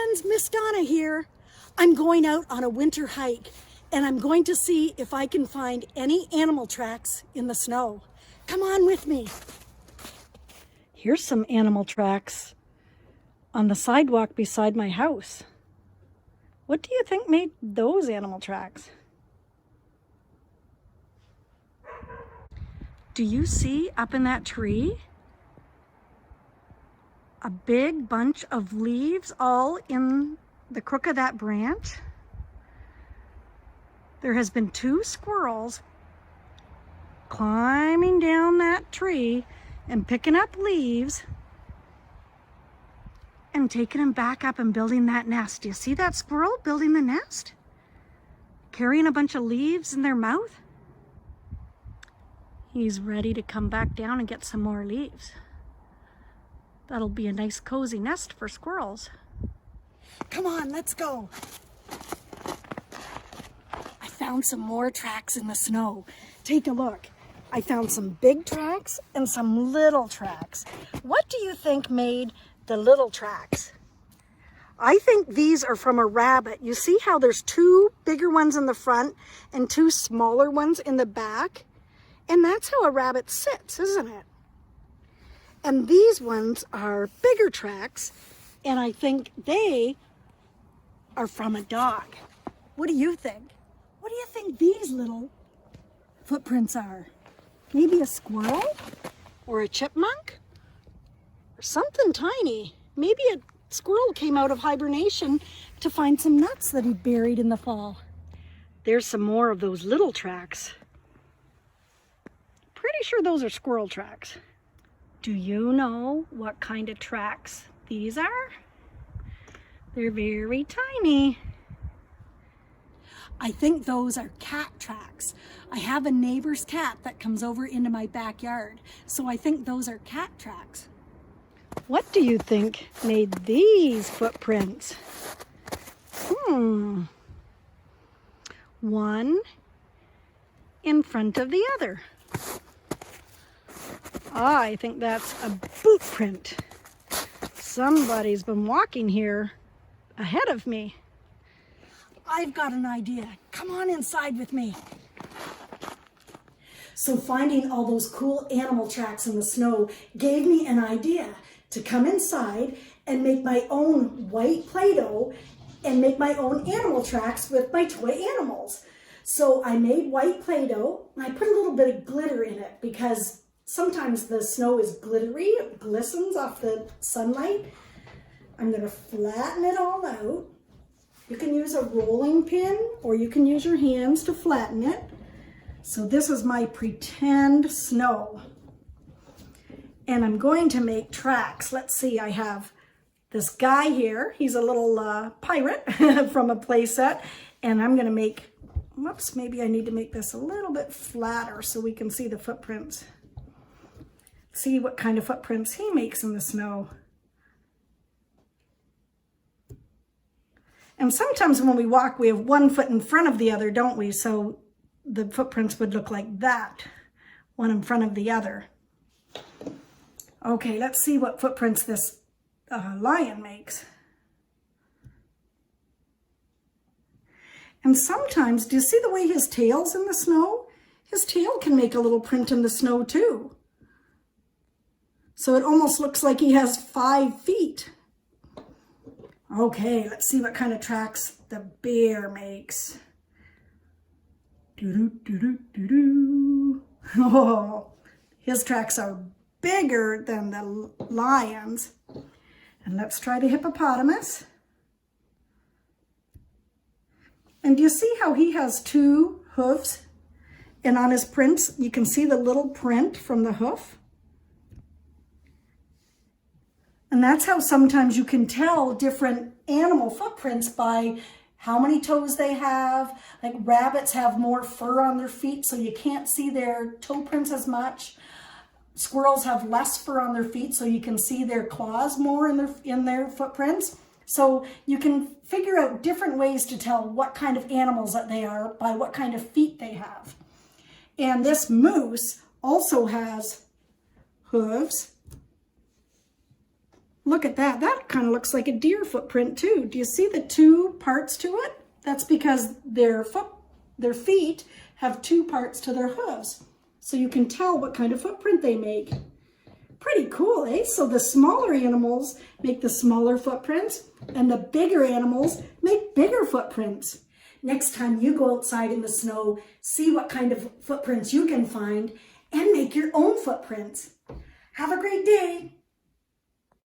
friends, Miss Donna here. I'm going out on a winter hike and I'm going to see if I can find any animal tracks in the snow. Come on with me. Here's some animal tracks on the sidewalk beside my house. What do you think made those animal tracks? Do you see up in that tree a big bunch of leaves all in the crook of that branch? There has been 2 squirrels climbing down that tree and picking up leaves and taking them back up and building that nest. Do you see that squirrel building the nest? Carrying a bunch of leaves in their mouth? He's ready to come back down and get some more leaves. That'll be a nice cozy nest for squirrels. Come on, let's go. I found some more tracks in the snow. Take a look. I found some big tracks and some little tracks. What do you think made the little tracks? I think these are from a rabbit. You see how there's 2 bigger ones in the front and 2 smaller ones in the back? And that's how a rabbit sits, isn't it? And these ones are bigger tracks, and I think they are from a dog. What do you think? What do you think these little footprints are? Maybe a squirrel or a chipmunk or something tiny. Maybe a squirrel came out of hibernation to find some nuts that he buried in the fall. There's some more of those little tracks. Pretty sure those are squirrel tracks. Do you know what kind of tracks these are? They're very tiny. I think those are cat tracks. I have a neighbor's cat that comes over into my backyard, so I think those are cat tracks. What do you think made these footprints? One in front of the other. I think that's a boot print. Somebody's been walking here ahead of me. I've got an idea. Come on inside with me. So finding all those cool animal tracks in the snow gave me an idea to come inside and make my own white Play-Doh and make my own animal tracks with my toy animals. So I made white Play-Doh and I put a little bit of glitter in it because sometimes the snow is glittery, it glistens off the sunlight. I'm going to flatten it all out. You can use a rolling pin or you can use your hands to flatten it. So this is my pretend snow. And I'm going to make tracks. Let's see, I have this guy here. He's a little pirate from a play set. And I'm going to make, whoops, maybe I need to make this a little bit flatter so we can see the footprints. See what kind of footprints he makes in the snow. And sometimes when we walk, we have one foot in front of the other, don't we? So the footprints would look like that, one in front of the other. Okay, let's see what footprints this lion makes. And sometimes, do you see the way his tail's in the snow? His tail can make a little print in the snow too. So it almost looks like he has 5 feet. Okay, let's see what kind of tracks the bear makes. Doo-doo-doo-doo-doo-doo. Oh, his tracks are bigger than the lion's. And let's try the hippopotamus. And do you see how he has 2 hooves? And on his prints, you can see the little print from the hoof. And that's how sometimes you can tell different animal footprints by how many toes they have. Like rabbits have more fur on their feet, so you can't see their toe prints as much. Squirrels have less fur on their feet, so you can see their claws more in their footprints. So you can figure out different ways to tell what kind of animals that they are by what kind of feet they have. And this moose also has hooves. Look at that. That kind of looks like a deer footprint too. Do you see the two parts to it? That's because their feet have two parts to their hooves. So you can tell what kind of footprint they make. Pretty cool, eh? So the smaller animals make the smaller footprints and the bigger animals make bigger footprints. Next time you go outside in the snow, see what kind of footprints you can find and make your own footprints. Have a great day.